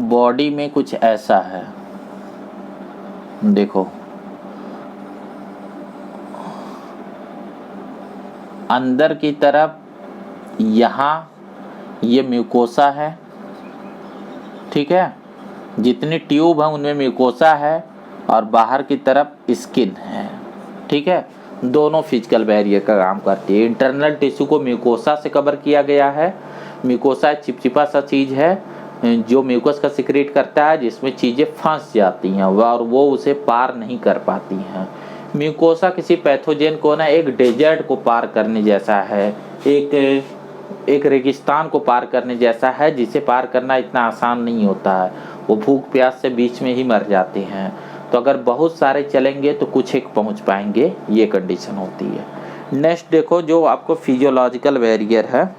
Body में कुछ ऐसा है, देखो अंदर की तरफ यहाँ ये म्यूकोसा है, ठीक है, जितनी ट्यूब है उनमें म्यूकोसा है और बाहर की तरफ स्किन है, ठीक है। दोनों फिजिकल बैरियर का काम करती है। इंटरनल टिश्यू को म्यूकोसा से कवर किया गया है। म्यूकोसा चिपचिपा सा चीज़ है जो म्यूकस का सिक्रेट करता है, जिसमें चीज़ें फंस जाती हैं और वो उसे पार नहीं कर पाती हैं। म्यूकोसा किसी पैथोजन को ना एक डेजर्ट को पार करने जैसा है, एक रेगिस्तान को पार करने जैसा है, जिसे पार करना इतना आसान नहीं होता है। वो भूख प्यास से बीच में ही मर जाते हैं। तो अगर बहुत सारे चलेंगे तो कुछ एक पहुंच पाएंगे, ये कंडीशन होती है। नेक्स्ट देखो, जो आपको फिजियोलॉजिकल बैरियर है,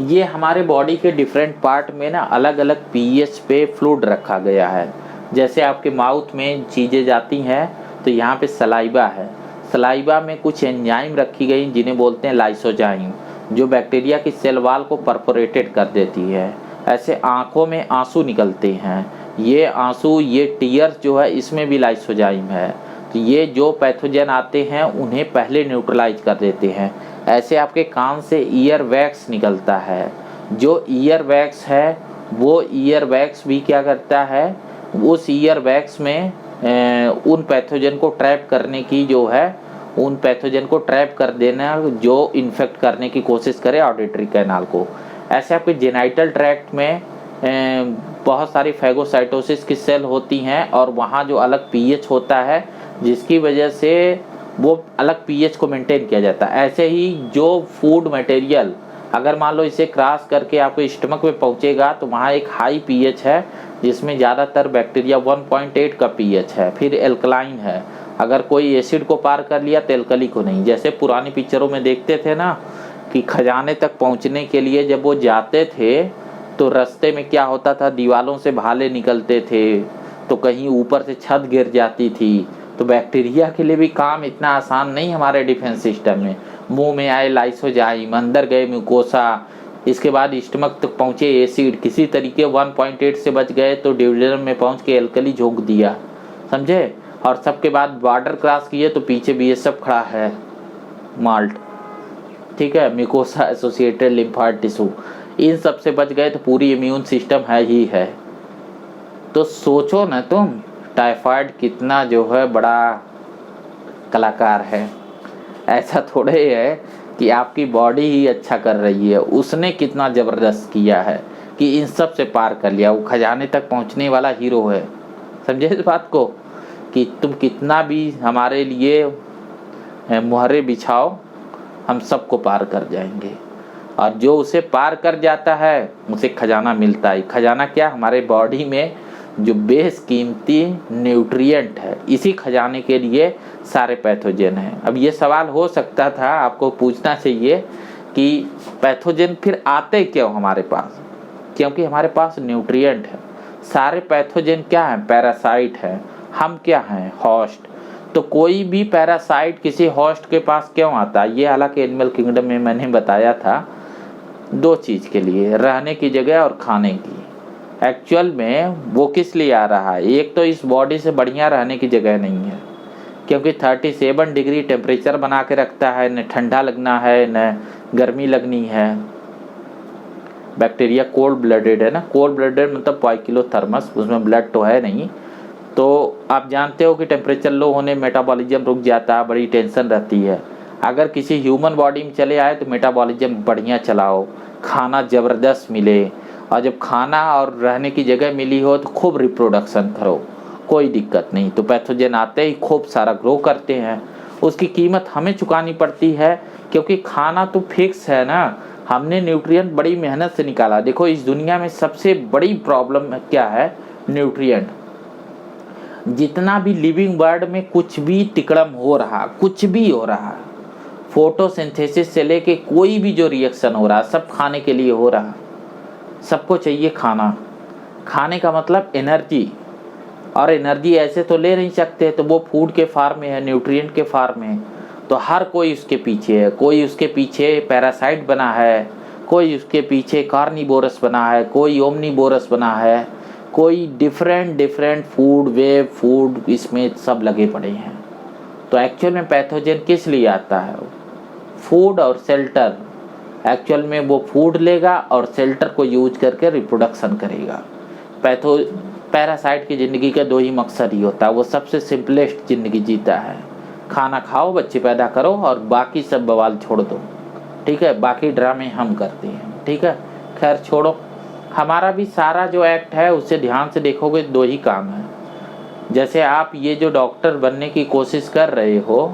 ये हमारे बॉडी के डिफरेंट पार्ट में ना अलग अलग पीएच पे फ्लूइड रखा गया है। जैसे आपके माउथ में चीज़ें जाती हैं तो यहाँ पे सलाइवा है, सलाइवा में कुछ एंजाइम रखी गई जिन्हें बोलते हैं लाइसोजाइम, जो बैक्टीरिया की सेल वॉल को परफोरेटेड कर देती है। ऐसे आँखों में आंसू निकलते हैं, ये आंसू, ये टीयर्स जो है, इसमें भी लाइसोजाइम है। तो ये जो पैथोजन आते हैं उन्हें पहले न्यूट्रलाइज कर देते हैं। ऐसे आपके कान से ईयर वैक्स निकलता है, जो ईयर वैक्स है वो ईयर वैक्स भी क्या करता है, उस ईयर वैक्स में उन पैथोजन को ट्रैप करने की जो है, उन पैथोजन को ट्रैप कर देना जो इन्फेक्ट करने की कोशिश करे ऑडिटरी कैनाल को। ऐसे आपके जेनाइटल ट्रैक्ट में बहुत सारी फैगोसाइटोसिस की सेल होती हैं और वहाँ जो अलग पीएच होता है, जिसकी वजह से वो अलग पीएच को मेंटेन किया जाता है। ऐसे ही जो फूड मटेरियल अगर मान लो इसे क्रॉस करके आपको स्टमक में पहुँचेगा तो वहाँ एक हाई पीएच है, जिसमें ज़्यादातर बैक्टीरिया 1.8 का पीएच है। फिर एल्कलाइन है, अगर कोई एसिड को पार कर लिया तो एल्कली को नहीं। जैसे पुरानी पिक्चरों में देखते थे ना कि खजाने तक पहुँचने के लिए जब वो जाते थे तो रास्ते में क्या होता था, दीवालों से भाले निकलते थे, तो कहीं ऊपर से छत गिर जाती थी। तो बैक्टीरिया के लिए भी काम इतना आसान नहीं हमारे डिफेंस सिस्टम में। मुंह में आए लाइसोजाइम, अंदर गए म्यूकोसा, इसके बाद स्टमक तक पहुँचे एसिड, किसी तरीके 1.8 से बच गए तो डिविजन में पहुँच के एल्कली झोंक दिया, समझे। और सबके बाद बॉर्डर क्रॉस किए तो पीछे बीएसएफ खड़ा है, माल्ट, ठीक है, म्यूकोसा एसोसिएटेड लिम्फाट टिश्यू, इन सब से बच गए तो पूरी इम्यून सिस्टम है ही है। तो सोचो ना तुम, टाइफाइड कितना जो है बड़ा कलाकार है। ऐसा थोड़े है कि आपकी बॉडी ही अच्छा कर रही है, उसने कितना ज़बरदस्त किया है कि इन सब से पार कर लिया। वो खजाने तक पहुंचने वाला हीरो है, समझे इस बात को, कि तुम कितना भी हमारे लिए मुहर्रे बिछाओ, हम सबको पार कर जाएंगे। और जो उसे पार कर जाता है उसे खजाना मिलता है। खजाना क्या, हमारे बॉडी में जो बेशकीमती न्यूट्रिएंट है, इसी खजाने के लिए सारे पैथोजन हैं। अब ये सवाल हो सकता था आपको पूछना चाहिए कि पैथोजन फिर आते क्यों हमारे पास, क्योंकि हमारे पास न्यूट्रिएंट है। सारे पैथोजन क्या हैं, पैरासाइट हैं, हम क्या हैं, होस्ट। तो कोई भी पैरासाइट किसी होस्ट के पास क्यों आता है, ये हालांकि एनिमल किंगडम में मैंने बताया था, दो चीज़ के लिए, रहने की जगह और खाने की। एक्चुअल में वो किस लिए आ रहा है, एक तो इस बॉडी से बढ़िया रहने की जगह नहीं है, क्योंकि 37 डिग्री टेम्परेचर बना के रखता है, न ठंडा लगना है न गर्मी लगनी है। बैक्टीरिया कोल्ड ब्लडेड है ना, कोल्ड ब्लडेड मतलब पाइकिलोथर्मस, उसमें ब्लड तो है नहीं। तो आप जानते हो कि टेम्परेचर लो होने मेटाबॉलिज्म रुक जाता है, बड़ी टेंशन रहती है। अगर किसी ह्यूमन बॉडी में चले आए तो मेटाबॉलिज्म बढ़िया चलाओ, खाना ज़बरदस्त मिले, और जब खाना और रहने की जगह मिली हो तो खूब रिप्रोडक्शन करो, कोई दिक्कत नहीं। तो पैथोजन आते ही खूब सारा ग्रो करते हैं, उसकी कीमत हमें चुकानी पड़ती है, क्योंकि खाना तो फिक्स है ना, हमने न्यूट्रिएंट बड़ी मेहनत से निकाला। देखो इस दुनिया में सबसे बड़ी प्रॉब्लम क्या है, न्यूट्रिएंट। जितना भी लिविंग वर्ल्ड में कुछ भी तिकड़म हो रहा, कुछ भी हो रहा, फोटोसिंथेसिस से लेके कोई भी जो रिएक्शन हो रहा, सब खाने के लिए हो रहा। सबको चाहिए खाना, खाने का मतलब एनर्जी, और एनर्जी ऐसे तो ले नहीं सकते, तो वो फूड के फार्म में है, न्यूट्रिएंट के फार्म में। तो हर कोई उसके पीछे है, कोई उसके पीछे पैरासाइट बना है, कोई उसके पीछे कार्निवोरस बना है, कोई ओमनीवोरस बना है, कोई डिफरेंट फूड, वेब फूड, इसमें सब लगे पड़े हैं। तो एक्चुअल में पैथोजन किस लिए आता है? फूड और शेल्टर। एक्चुअल में वो फूड लेगा और शेल्टर को यूज करके रिप्रोडक्शन करेगा। पैरासाइट की ज़िंदगी का 2 ही मकसद ही होता है, वो सबसे सिंपलेस्ट ज़िंदगी जीता है, खाना खाओ, बच्चे पैदा करो और बाकी सब बवाल छोड़ दो, ठीक है, बाकी ड्रामे हम करते हैं, ठीक है। खैर छोड़ो, हमारा भी सारा जो एक्ट है उससे ध्यान से देखोगे 2 ही काम है। जैसे आप ये जो डॉक्टर बनने की कोशिश कर रहे हो,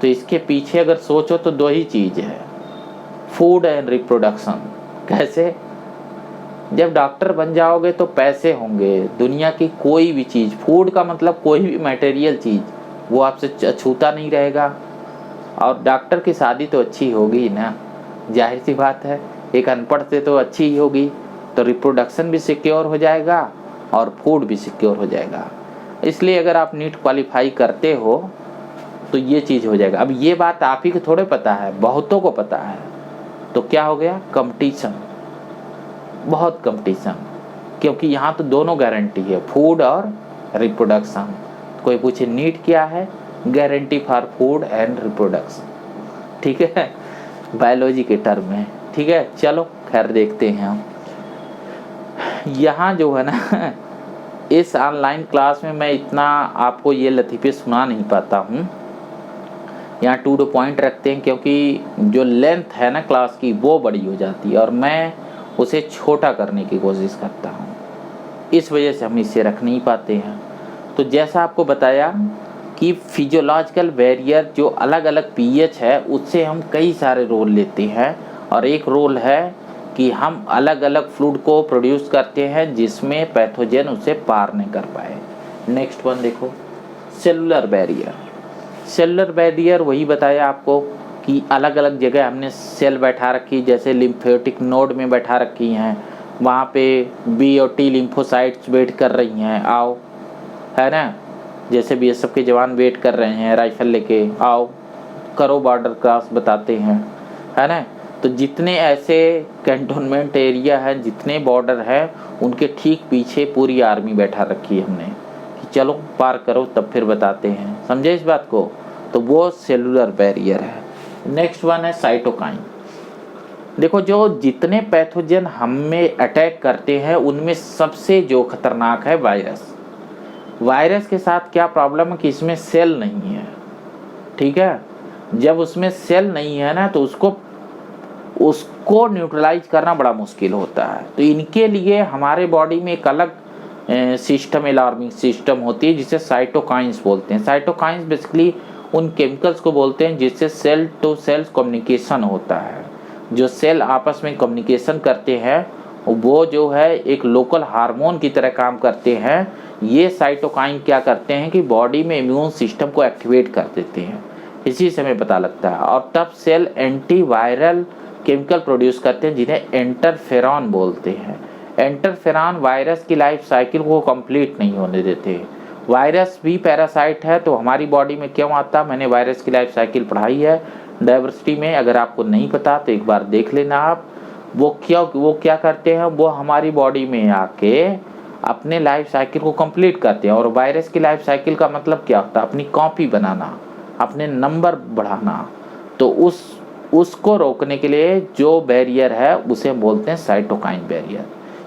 तो इसके पीछे अगर सोचो तो 2 ही चीज़ है, फूड एंड रिप्रोडक्शन। कैसे? जब डॉक्टर बन जाओगे तो पैसे होंगे, दुनिया की कोई भी चीज़, फूड का मतलब कोई भी मटेरियल चीज़, वो आपसे छूता नहीं रहेगा। और डॉक्टर की शादी तो अच्छी होगी ना, जाहिर सी बात है, एक अनपढ़ से तो अच्छी ही होगी। तो रिप्रोडक्शन भी सिक्योर हो जाएगा और फूड भी सिक्योर हो जाएगा। इसलिए अगर आप नीट क्वालिफाई करते हो तो ये चीज़ हो जाएगा। अब ये बात आप ही को थोड़े पता है, बहुतों को पता है। तो क्या हो गया? कंपटीशन, बहुत कंपटीशन, क्योंकि यहाँ तो दोनों गारंटी है, फूड और रिप्रोडक्शन। कोई पूछे नीट क्या है? Guarantee for food and reproduction, ठीक है, बायोलॉजी के टर्म में, ठीक है। चलो खैर देखते हैं हम। यहाँ जो है ना, इस ऑनलाइन क्लास में मैं इतना आपको ये लतीफ़े सुना नहीं पाता हूँ। यहाँ टू द पॉइंट रखते हैं, क्योंकि जो लेंथ है ना क्लास की वो बड़ी हो जाती है और मैं उसे छोटा करने की कोशिश करता हूँ, इस वजह से हम इसे रख नहीं पाते हैं। तो जैसा आपको बताया कि फिजियोलॉजिकल बैरियर जो अलग अलग पीएच है उससे हम कई सारे रोल लेते हैं, और एक रोल है कि हम अलग अलग फ्लूइड को प्रोड्यूस करते हैं जिसमें पैथोजन उसे पार नहीं कर पाए। नेक्स्ट वन देखो, सेलुलर बैरियर। सेलुलर बैरियर वही बताया आपको कि अलग अलग जगह हमने सेल बैठा रखी, जैसे लिम्फेटिक नोड में बैठा रखी हैं, वहाँ पे बी और टी लिम्फोसाइट्स वेट कर रही हैं, आओ, है ना। जैसे बीएसएफ के जवान वेट कर रहे हैं राइफल लेके, आओ करो बॉर्डर क्रॉस, बताते हैं, है ना। तो जितने ऐसे कैंटोनमेंट एरिया हैं, जितने बॉर्डर हैं, उनके ठीक पीछे पूरी आर्मी बैठा रखी है हमने कि चलो पार करो, तब फिर बताते हैं, समझे इस बात को। तो वो सेलुलर बैरियर है। नेक्स्ट वन है साइटोकाइन। देखो, जो जितने पैथोजन हम में अटैक करते हैं उनमें सबसे जो खतरनाक है वायरस। वायरस के साथ क्या प्रॉब्लम है कि इसमें सेल नहीं है, ठीक है। जब उसमें सेल नहीं है ना, तो उसको न्यूट्रलाइज करना बड़ा मुश्किल होता है। तो इनके लिए हमारे बॉडी में एक अलग सिस्टम, अलार्मिंग सिस्टम होती है जिसे साइटोकाइंस बोलते हैं। साइटोकाइंस बेसिकली उन केमिकल्स को बोलते हैं जिससे सेल टू सेल कम्युनिकेशन होता है। जो सेल आपस में कम्युनिकेशन करते हैं वो जो है एक लोकल हार्मोन की तरह काम करते हैं। ये साइटोकाइन क्या करते हैं कि बॉडी में इम्यून सिस्टम को एक्टिवेट कर देते हैं, इसी से हमें पता लगता है। और तब सेल एंटीवायरल केमिकल प्रोड्यूस करते हैं जिन्हें इंटरफेरॉन बोलते हैं। इंटरफेरॉन वायरस की लाइफ साइकिल को कंप्लीट नहीं होने देते। वायरस भी पैरासाइट है, तो हमारी बॉडी में क्यों आता, मैंने वायरस की लाइफ साइकिल पढ़ाई है डाइवर्सिटी में, अगर आपको नहीं पता तो एक बार देख लेना आप। वो क्या करते हैं, वो हमारी बॉडी में आके अपने लाइफ साइकिल को कंप्लीट करते हैं। और वायरस की लाइफ साइकिल का मतलब क्या होता है, अपनी कॉपी बनाना, अपने नंबर बढ़ाना। तो उसको रोकने के लिए जो बैरियर है उसे बोलते हैं साइटोकाइन बैरियर।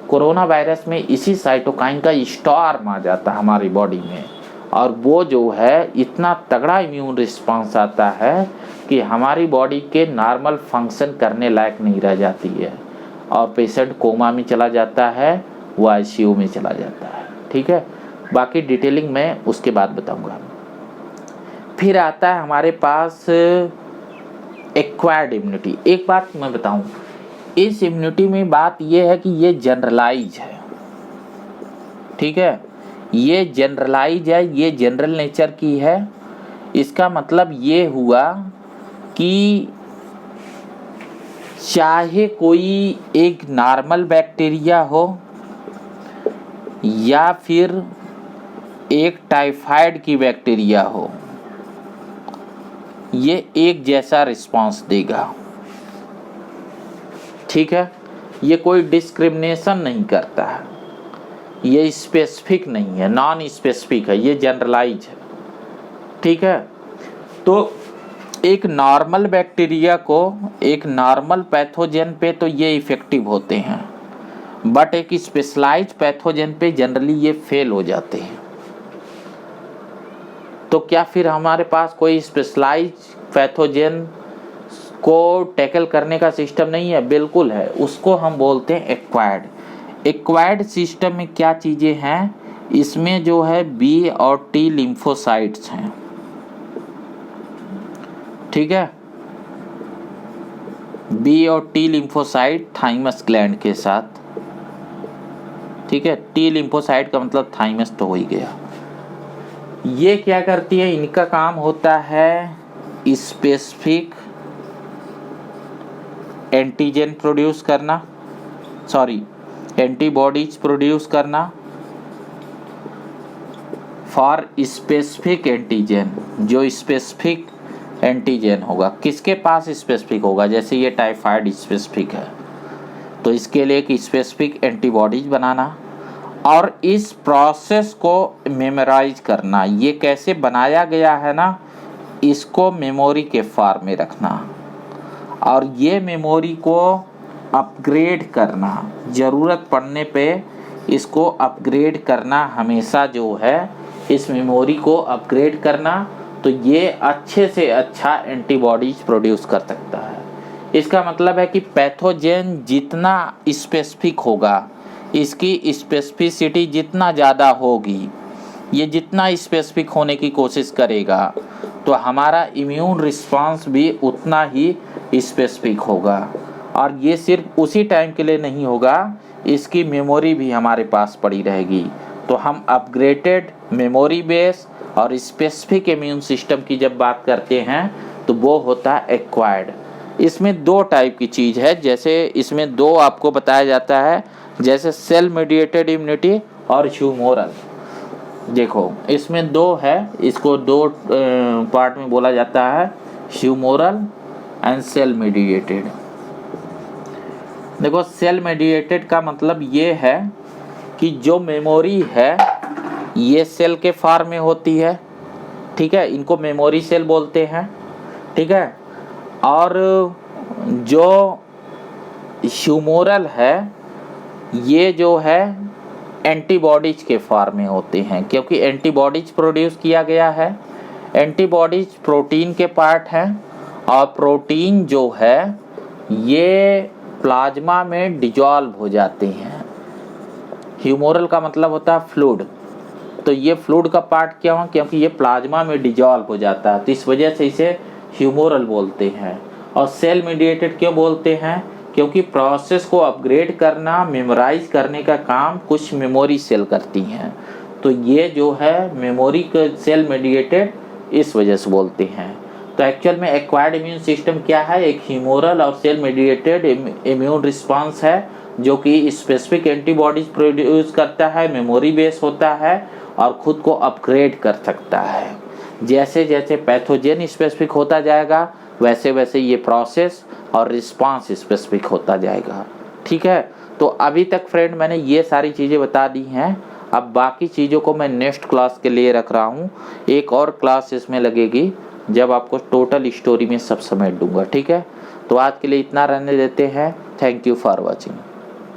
कोरोना वायरस में इसी साइटोकाइन का स्टॉर्म आ जाता है हमारी बॉडी में, और वो जो है इतना तगड़ा इम्यून रिस्पांस आता है कि हमारी बॉडी के नॉर्मल फंक्शन करने लायक नहीं रह जाती है, और पेशेंट कोमा में चला जाता है, वो आईसीयू में चला जाता है, ठीक है। बाकी डिटेलिंग मैं उसके बाद बताऊंगा। फिर आता है हमारे पास एक्वायर्ड इम्यूनिटी। एक बात मैं बताऊं, इस इम्यूनिटी में बात ये है कि ये जनरलाइज है, ठीक है, ये जनरलाइज है, ये जनरल नेचर की है। इसका मतलब ये हुआ कि चाहे कोई एक नॉर्मल बैक्टीरिया हो या फिर एक टाइफाइड की बैक्टीरिया हो, ये एक जैसा रिस्पांस देगा, ठीक है, ये कोई डिस्क्रिमिनेशन नहीं करता है, ये स्पेसिफिक नहीं है, नॉन स्पेसिफिक है, ये जनरलाइज है। ठीक है, तो एक नॉर्मल बैक्टीरिया को, एक नॉर्मल पैथोजन पे तो ये इफेक्टिव होते हैं, बट एक स्पेशलाइज पैथोजन पे जनरली ये फेल हो जाते हैं। तो क्या फिर हमारे पास कोई स्पेशलाइज पैथोजन को टैकल करने का सिस्टम नहीं है? बिल्कुल है, उसको हम बोलते हैं एक्वायर्ड। एक्वायर्ड सिस्टम में क्या चीज़ें हैं? इसमें जो है बी और टी लिम्फोसाइट्स हैं। ठीक है, बी और टी लिम्फोसाइट थाइमस ग्लैंड के साथ। ठीक है, टी लिम्फोसाइट का मतलब थाइमस तो हो ही गया। ये क्या करती है? इनका काम होता है स्पेसिफिक एंटीजन प्रोड्यूस करना, सॉरी एंटीबॉडीज प्रोड्यूस करना फॉर स्पेसिफिक एंटीजन। जो स्पेसिफिक एंटीजन होगा, किसके पास स्पेसिफिक होगा? जैसे ये टाइफाइड स्पेसिफिक है, तो इसके लिए एक स्पेसिफिक एंटीबॉडीज बनाना और इस प्रोसेस को मेमोराइज करना। ये कैसे बनाया गया है ना, इसको मेमोरी के फॉर्म में रखना और ये मेमोरी को अपग्रेड करना, ज़रूरत पड़ने पे इसको अपग्रेड करना। हमेशा जो है इस मेमोरी को अपग्रेड करना, तो ये अच्छे से अच्छा एंटीबॉडीज प्रोड्यूस कर सकता है। इसका मतलब है कि पैथोजन जितना स्पेसिफिक होगा, इसकी स्पेसिफिसिटी जितना ज़्यादा होगी, ये जितना स्पेसिफिक होने की कोशिश करेगा, तो हमारा इम्यून रिस्पांस भी उतना ही स्पेसिफिक होगा। और ये सिर्फ उसी टाइम के लिए नहीं होगा, इसकी मेमोरी भी हमारे पास पड़ी रहेगी। तो हम अपग्रेडेड मेमोरी बेस और स्पेसिफिक इम्यून सिस्टम की जब बात करते हैं तो वो होता है एक्वायर्ड। इसमें दो टाइप की चीज़ है, जैसे इसमें दो आपको बताया जाता है, जैसे सेल मेडिएटेड इम्यूनिटी और ह्यूमोरल। देखो इसमें दो है, इसको दो पार्ट में बोला जाता है, ह्यूमोरल एंड सेल मेडिएटेड। देखो सेल मेडिएटेड का मतलब ये है कि जो मेमोरी है ये सेल के फॉर्म में होती है। ठीक है, इनको मेमोरी सेल बोलते हैं। ठीक है, और जो ह्यूमोरल है ये जो है एंटीबॉडीज के फॉर्म में होते हैं, क्योंकि एंटीबॉडीज प्रोड्यूस किया गया है। एंटीबॉडीज प्रोटीन के पार्ट हैं और प्रोटीन जो है ये प्लाज्मा में डिजॉल्व हो जाते हैं। ह्यूमोरल का मतलब होता है फ्लूइड, तो ये फ्लूइड का पार्ट क्यों है? क्योंकि ये प्लाज्मा में डिजॉल्व हो जाता है, तो इस वजह से इसे ह्यूमोरल बोलते हैं। और सेल मेडिएटेड क्यों बोलते हैं? क्योंकि प्रोसेस को अपग्रेड करना, मेमोराइज करने का काम कुछ मेमोरी सेल करती हैं, तो ये जो है मेमोरी के सेल मेडिएटेड इस वजह से बोलते हैं। तो एक्चुअल में एक्वायर्ड इम्यून सिस्टम क्या है? एक ह्यूमोरल और सेल मेडिएटेड इम्यून रिस्पांस है, जो कि स्पेसिफिक एंटीबॉडीज प्रोड्यूस करता है, मेमोरी बेस होता है और खुद को अपग्रेड कर सकता है। जैसे जैसे पैथोजन स्पेसिफिक होता जाएगा, वैसे वैसे ये प्रोसेस और रिस्पांस स्पेसिफिक होता जाएगा। ठीक है, तो अभी तक फ्रेंड मैंने ये सारी चीज़ें बता दी हैं। अब बाकी चीज़ों को मैं नेक्स्ट क्लास के लिए रख रहा हूँ। एक और क्लास इसमें लगेगी जब आपको टोटल स्टोरी में सब समेट दूंगा। ठीक है, तो आज के लिए इतना रहने देते हैं। Thank you for watching.